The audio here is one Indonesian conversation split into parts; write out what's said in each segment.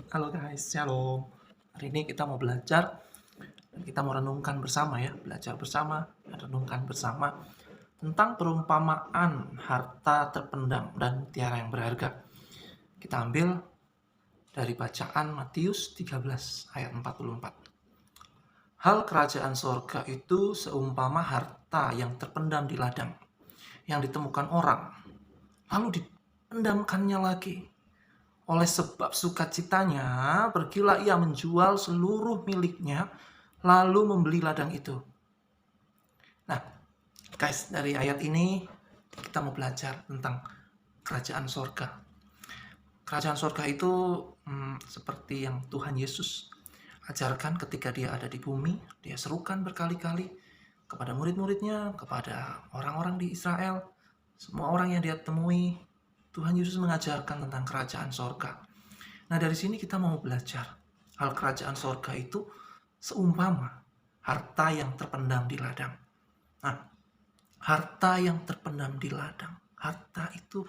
Halo guys, shalom. Hari ini kita mau belajar dan kita mau renungkan bersama ya, belajar bersama dan renungkan bersama tentang perumpamaan harta terpendam dan mutiara yang berharga. Kita ambil dari bacaan Matius 13 ayat 44. Hal kerajaan sorga itu seumpama harta yang terpendam di ladang, yang ditemukan orang, lalu dipendamkannya lagi. Oleh sebab sukacitanya, pergilah ia menjual seluruh miliknya, lalu membeli ladang itu. Nah, guys, dari ayat ini kita mau belajar tentang kerajaan sorga. Kerajaan sorga itu seperti yang Tuhan Yesus ajarkan ketika dia ada di bumi. Dia serukan berkali-kali kepada murid-muridnya, kepada orang-orang di Israel, semua orang yang dia temui. Tuhan Yesus mengajarkan tentang kerajaan sorga. Nah, dari sini kita mau belajar hal kerajaan sorga itu seumpama harta yang terpendam di ladang. Nah, harta yang terpendam di ladang. Harta itu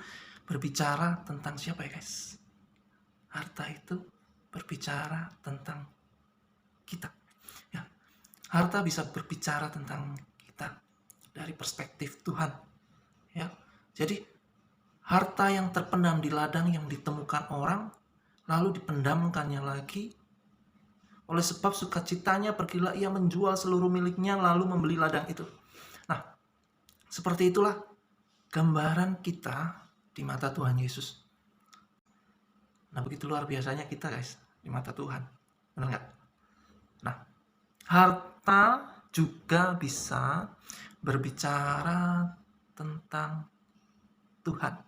berbicara tentang siapa ya guys? Harta itu berbicara tentang kita. Ya, harta bisa berbicara tentang kita dari perspektif Tuhan. Ya, jadi harta yang terpendam di ladang yang ditemukan orang, lalu dipendamkannya lagi. Oleh sebab sukacitanya pergilah ia menjual seluruh miliknya lalu membeli ladang itu. Nah, seperti itulah gambaran kita di mata Tuhan Yesus. Nah, begitu luar biasanya kita guys di mata Tuhan. Benar nggak? Nah, harta juga bisa berbicara tentang Tuhan.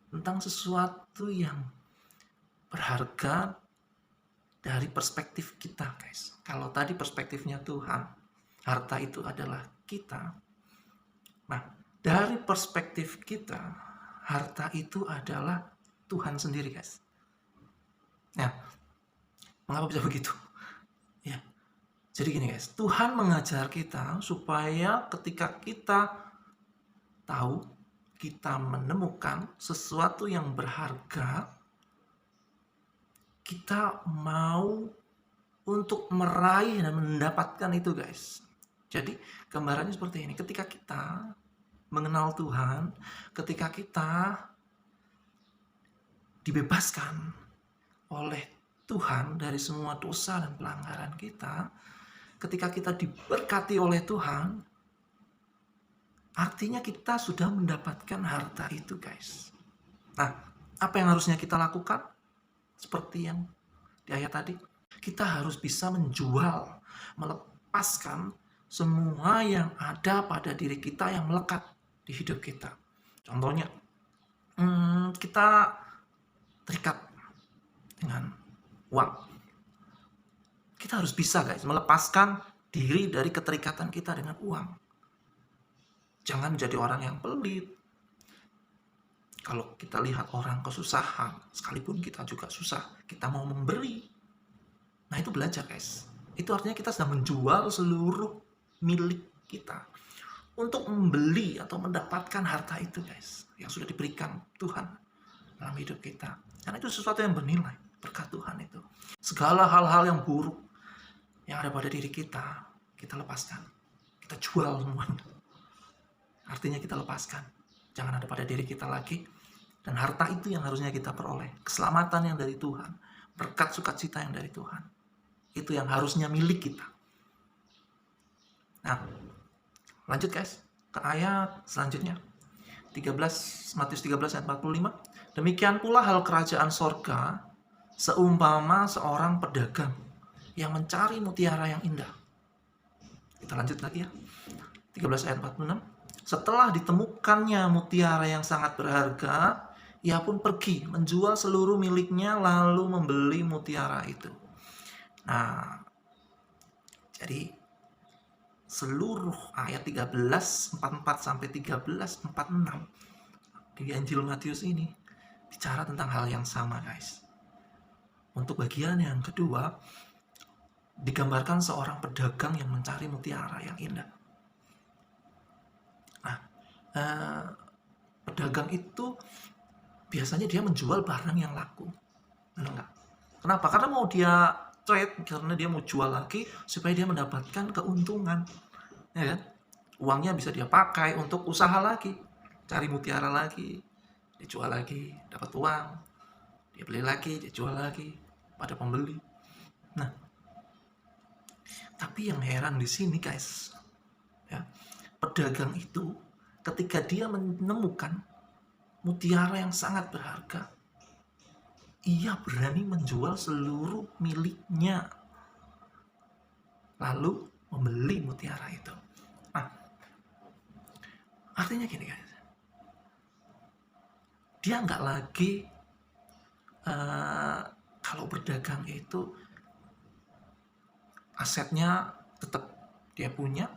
Tentang sesuatu yang berharga dari perspektif kita guys. Kalau tadi perspektifnya Tuhan, harta itu adalah kita. Nah, dari perspektif kita, harta itu adalah Tuhan sendiri guys. Nah, mengapa bisa begitu? Ya, jadi gini guys, Tuhan mengajar kita supaya ketika kita tahu, kita menemukan sesuatu yang berharga, kita mau untuk meraih dan mendapatkan itu guys. Jadi gambarannya seperti ini. Ketika kita mengenal Tuhan, ketika kita dibebaskan oleh Tuhan dari semua dosa dan pelanggaran kita, ketika kita diberkati oleh Tuhan, artinya kita sudah mendapatkan harta itu guys. Nah, apa yang harusnya kita lakukan? Seperti yang di ayat tadi, kita harus bisa menjual, melepaskan semua yang ada pada diri kita yang melekat di hidup kita. Contohnya, kita terikat dengan uang. Kita harus bisa guys, melepaskan diri dari keterikatan kita dengan uang. Jangan menjadi orang yang pelit. Kalau kita lihat orang kesusahan, sekalipun kita juga susah, kita mau memberi. Nah, itu belajar guys. Itu artinya kita sedang menjual seluruh milik kita untuk membeli atau mendapatkan harta itu guys, yang sudah diberikan Tuhan dalam hidup kita. Karena itu sesuatu yang bernilai, berkat Tuhan itu. Segala hal-hal yang buruk yang ada pada diri kita, kita lepaskan. Kita jual semuanya. Artinya kita lepaskan. Jangan ada pada diri kita lagi. Dan harta itu yang harusnya kita peroleh. Keselamatan yang dari Tuhan. Berkat sukacita yang dari Tuhan. Itu yang harusnya milik kita. Nah, lanjut guys ke ayat selanjutnya. Matius 13 ayat 45. Demikian pula hal kerajaan sorga seumpama seorang pedagang yang mencari mutiara yang indah. Kita lanjut lagi ya. 13 ayat 46. Setelah ditemukannya mutiara yang sangat berharga, ia pun pergi menjual seluruh miliknya lalu membeli mutiara itu. Nah, jadi seluruh ayat 13:44 sampai 13:46 di Injil Matius ini bicara tentang hal yang sama guys. Untuk bagian yang kedua, digambarkan seorang pedagang yang mencari mutiara yang indah. Nah, pedagang itu biasanya dia menjual barang yang laku. Enggak. Kenapa? Karena mau dia trade, karena dia mau jual lagi supaya dia mendapatkan keuntungan, ya kan? Uangnya bisa dia pakai untuk usaha lagi, cari mutiara lagi, dijual lagi, dapat uang, dia beli lagi, dia jual lagi pada pembeli. Nah, tapi yang heran di sini guys, ya, pedagang itu ketika dia menemukan mutiara yang sangat berharga, ia berani menjual seluruh miliknya, lalu membeli mutiara itu. Nah, artinya gini guys, dia nggak lagi kalau berdagang itu asetnya tetap dia punya,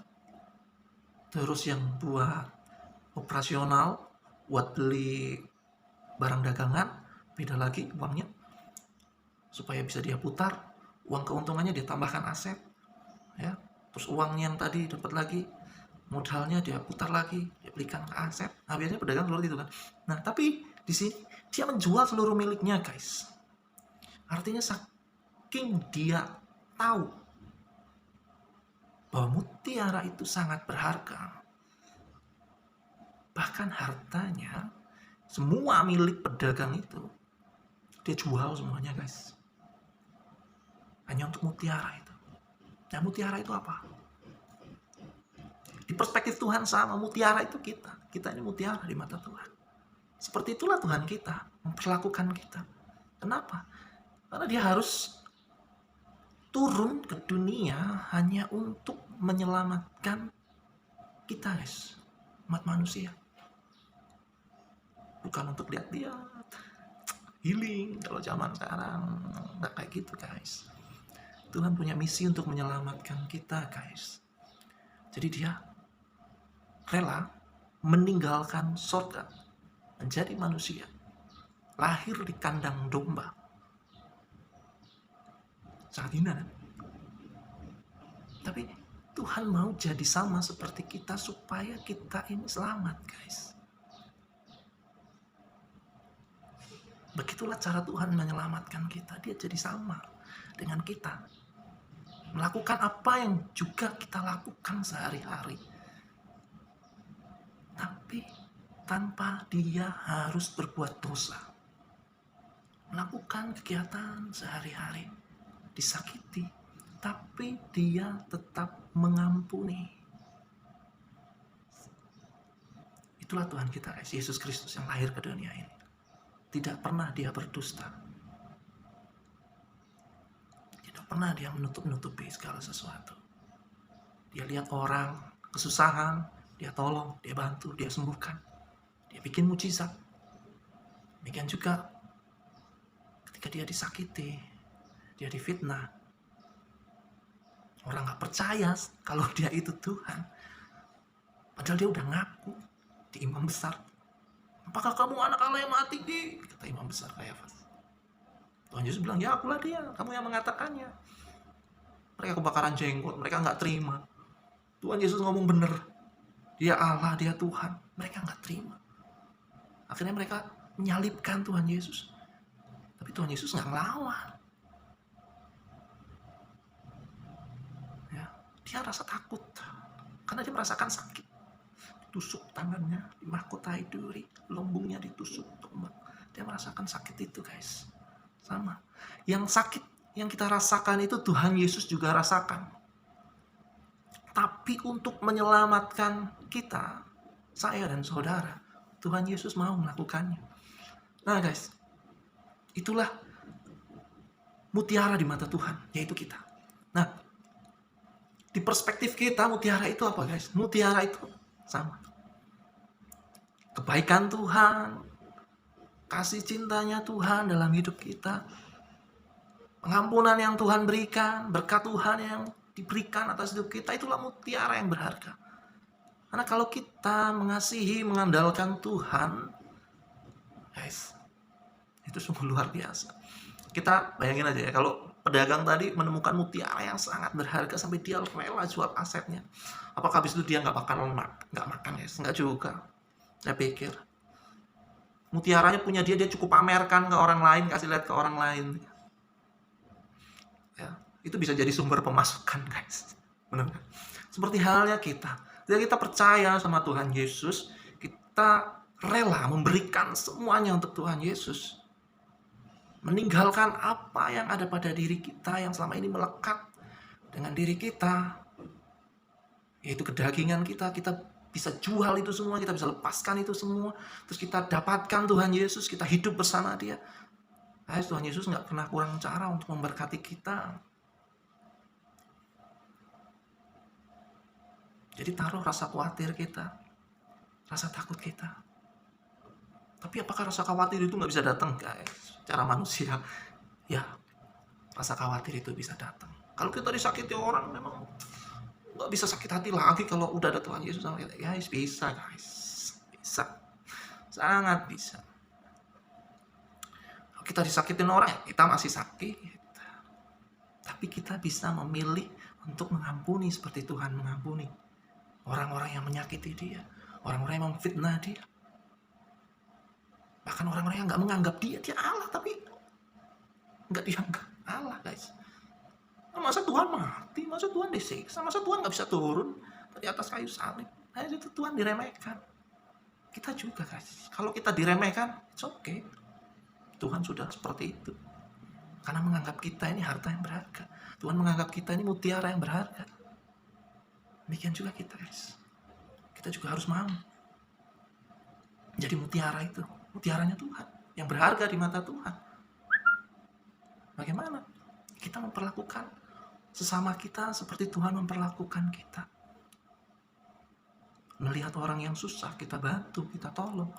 terus yang buat operasional, buat beli barang dagangan, beda lagi uangnya, supaya bisa dia putar, uang keuntungannya dia tambahkan aset, ya. Terus uangnya yang tadi dapat lagi, modalnya dia putar lagi, dia belikan ke aset. Nah, biasanya pedagang seperti itu kan. Nah, tapi di sini dia menjual seluruh miliknya, guys. Artinya saking dia tahu bahwa mutiara itu sangat berharga, bahkan hartanya, semua milik pedagang itu dia jual semuanya, guys, hanya untuk mutiara itu. Nah, mutiara itu apa? Di perspektif Tuhan sama, mutiara itu kita ini mutiara di mata Tuhan. Seperti itulah Tuhan kita memperlakukan kita. Kenapa? Karena dia harus turun ke dunia hanya untuk menyelamatkan kita, guys, umat manusia. Bukan untuk lihat-lihat healing. Kalau zaman sekarang nggak kayak gitu, guys. Tuhan punya misi untuk menyelamatkan kita, guys. Jadi dia rela meninggalkan surga, menjadi manusia, lahir di kandang domba. Sangat hina kan? Tapi Tuhan mau jadi sama seperti kita supaya kita ini selamat, guys. Begitulah cara Tuhan menyelamatkan kita. Dia jadi sama dengan kita, melakukan apa yang juga kita lakukan sehari-hari, tapi tanpa dia harus berbuat dosa. Melakukan kegiatan sehari-hari, disakiti, tapi dia tetap mengampuni. Itulah Tuhan kita, guys, Yesus Kristus yang lahir ke dunia ini. Tidak pernah dia berdusta. Tidak pernah dia menutup-nutupi segala sesuatu. Dia lihat orang kesusahan, dia tolong, dia bantu, dia sembuhkan. Dia bikin mujizat. Demikian juga ketika dia disakiti, dia difitnah, orang gak percaya kalau dia itu Tuhan. Padahal dia udah ngaku di imam besar. Apakah kamu anak Allah yang mati? Kata imam besar Kayafas. Tuhan Yesus bilang, ya akulah dia, kamu yang mengatakannya. Mereka kebakaran jenggot, mereka gak terima. Tuhan Yesus ngomong bener, dia Allah, dia Tuhan. Mereka gak terima. Akhirnya mereka menyalibkan Tuhan Yesus. Tapi Tuhan Yesus gak ngelawan. Ya, dia rasa takut karena dia merasakan sakit. Ditusuk tangannya, dimahkotai duri, lumbungnya ditusuk tombak. Dia merasakan sakit itu, guys. Sama. Yang sakit yang kita rasakan itu Tuhan Yesus juga rasakan. Tapi untuk menyelamatkan kita, saya dan saudara, Tuhan Yesus mau melakukannya. Nah, guys, itulah mutiara di mata Tuhan, yaitu kita. Nah, di perspektif kita, mutiara itu apa, guys? Mutiara itu sama. Kebaikan Tuhan, kasih cintanya Tuhan dalam hidup kita, pengampunan yang Tuhan berikan, berkat Tuhan yang diberikan atas hidup kita, itulah mutiara yang berharga. Karena kalau kita mengasihi, mengandalkan Tuhan, guys, itu sungguh luar biasa. Kita bayangin aja ya, kalau pedagang tadi menemukan mutiara yang sangat berharga sampai dia rela jual asetnya. Apakah habis itu dia nggak makan, guys? Nggak juga. Saya pikir Mutiaranya punya dia cukup pamerkan ke orang lain, kasih lihat ke orang lain. Ya, itu bisa jadi sumber pemasukan, guys. Benar kan? Seperti halnya kita. Jika kita percaya sama Tuhan Yesus, kita rela memberikan semuanya untuk Tuhan Yesus. Meninggalkan apa yang ada pada diri kita yang selama ini melekat dengan diri kita, yaitu kedagingan kita. Kita bisa jual itu semua, kita bisa lepaskan itu semua, terus kita dapatkan Tuhan Yesus, kita hidup bersama Dia. Tuhan Yesus nggak pernah kurang cara untuk memberkati kita. Jadi taruh rasa khawatir kita, rasa takut kita. Tapi apakah rasa khawatir itu nggak bisa datang, guys? Cara manusia, ya, rasa khawatir itu bisa datang. Kalau kita disakiti orang, memang nggak bisa sakit hati lagi kalau udah ada Tuhan Yesus sama kita. Guys, bisa, guys. Bisa. Sangat bisa. Kalau kita disakitin orang, kita masih sakit. Tapi kita bisa memilih untuk mengampuni seperti Tuhan mengampuni orang-orang yang menyakiti dia, orang-orang yang memfitnah dia. Bahkan orang-orang yang nggak menganggap dia Allah, tapi nggak dianggap Allah, guys. Masa Tuhan mati, masa Tuhan disiksa, masa Tuhan nggak bisa turun dari atas kayu salib. Itu Tuhan diremehkan. Kita juga, guys. Kalau kita diremehkan, it's okay. Tuhan sudah seperti itu. Karena menganggap kita ini harta yang berharga. Tuhan menganggap kita ini mutiara yang berharga. Demikian juga kita, guys. Kita juga harus mau jadi mutiara itu. Mutiaranya Tuhan, yang berharga di mata Tuhan. Bagaimana kita memperlakukan sesama kita seperti Tuhan memperlakukan kita? Melihat orang yang susah, kita bantu, kita tolong.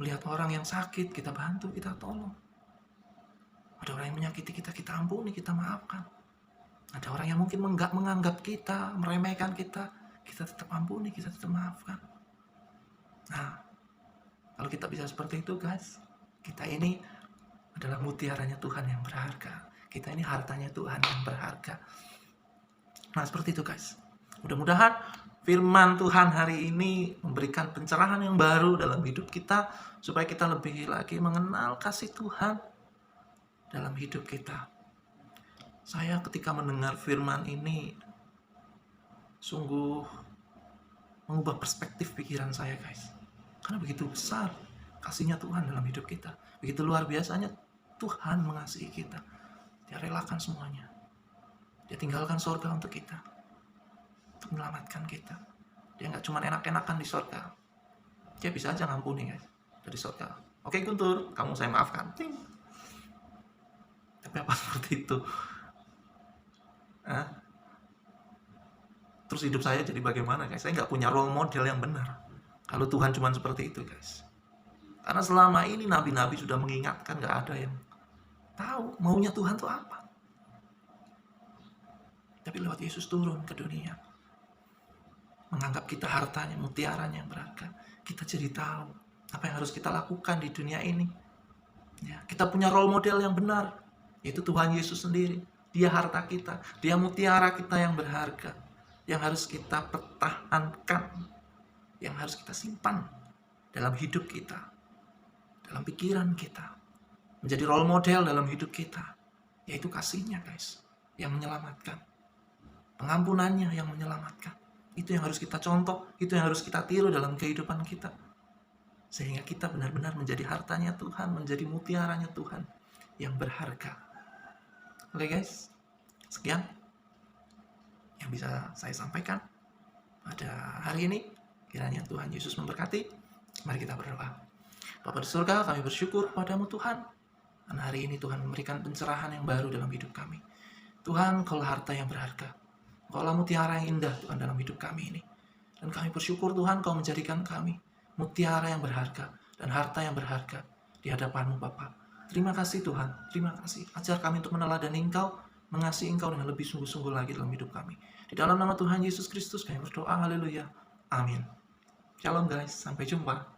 Melihat orang yang sakit, kita bantu, kita tolong. Ada orang yang menyakiti kita, kita ampuni, kita maafkan. Ada orang yang mungkin menganggap kita, meremehkan kita tetap ampuni, kita tetap maafkan. Nah, kalau kita bisa seperti itu, guys, kita ini adalah mutiaranya Tuhan yang berharga. Kita ini hartanya Tuhan yang berharga. Nah, seperti itu, guys. Mudah-mudahan firman Tuhan hari ini memberikan pencerahan yang baru dalam hidup kita, supaya kita lebih lagi mengenal kasih Tuhan dalam hidup kita. Saya ketika mendengar firman ini sungguh mengubah perspektif pikiran saya, guys. Karena begitu besar kasihnya Tuhan dalam hidup kita. Begitu luar biasanya Tuhan mengasihi kita. Dia relakan semuanya. Dia tinggalkan surga untuk kita. Untuk menyelamatkan kita. Dia gak cuma enak-enakan di surga. Dia bisa aja ngampuni, guys, dari surga. Oke, Guntur, kamu saya maafkan. Ting. Tapi apa seperti itu? Terus hidup saya jadi bagaimana, guys? Saya gak punya role model yang benar. Kalau Tuhan cuma seperti itu, guys. Karena selama ini nabi-nabi sudah mengingatkan, gak ada yang tahu maunya Tuhan itu apa. Tapi lewat Yesus turun ke dunia, menganggap kita hartanya, mutiaranya yang berharga. Kita jadi tahu apa yang harus kita lakukan di dunia ini. Ya, kita punya role model yang benar, yaitu Tuhan Yesus sendiri. Dia harta kita, dia mutiara kita yang berharga, yang harus kita pertahankan, yang harus kita simpan dalam hidup kita, dalam pikiran kita, menjadi role model dalam hidup kita, yaitu kasihnya, guys, yang menyelamatkan, pengampunannya yang menyelamatkan. Itu yang harus kita contoh, itu yang harus kita tiru dalam kehidupan kita, sehingga kita benar-benar menjadi hartanya Tuhan, menjadi mutiaranya Tuhan yang berharga. Oke, guys, sekian yang bisa saya sampaikan pada hari ini. Kiranya Tuhan Yesus memberkati. Mari kita berdoa. Bapa di surga, kami bersyukur padamu Tuhan, karena hari ini Tuhan memberikan pencerahan yang baru dalam hidup kami. Tuhan, Kau harta yang berharga, Kau mutiara yang indah Tuhan dalam hidup kami ini. Dan kami bersyukur Tuhan, Kau menjadikan kami mutiara yang berharga dan harta yang berharga di hadapan-Mu Bapa. Terima kasih Tuhan, terima kasih. Ajar kami untuk meneladani Engkau, mengasihi Engkau dengan lebih sungguh-sungguh lagi dalam hidup kami. Di dalam nama Tuhan Yesus Kristus kami berdoa, haleluya, amin. Shalom guys, sampai jumpa.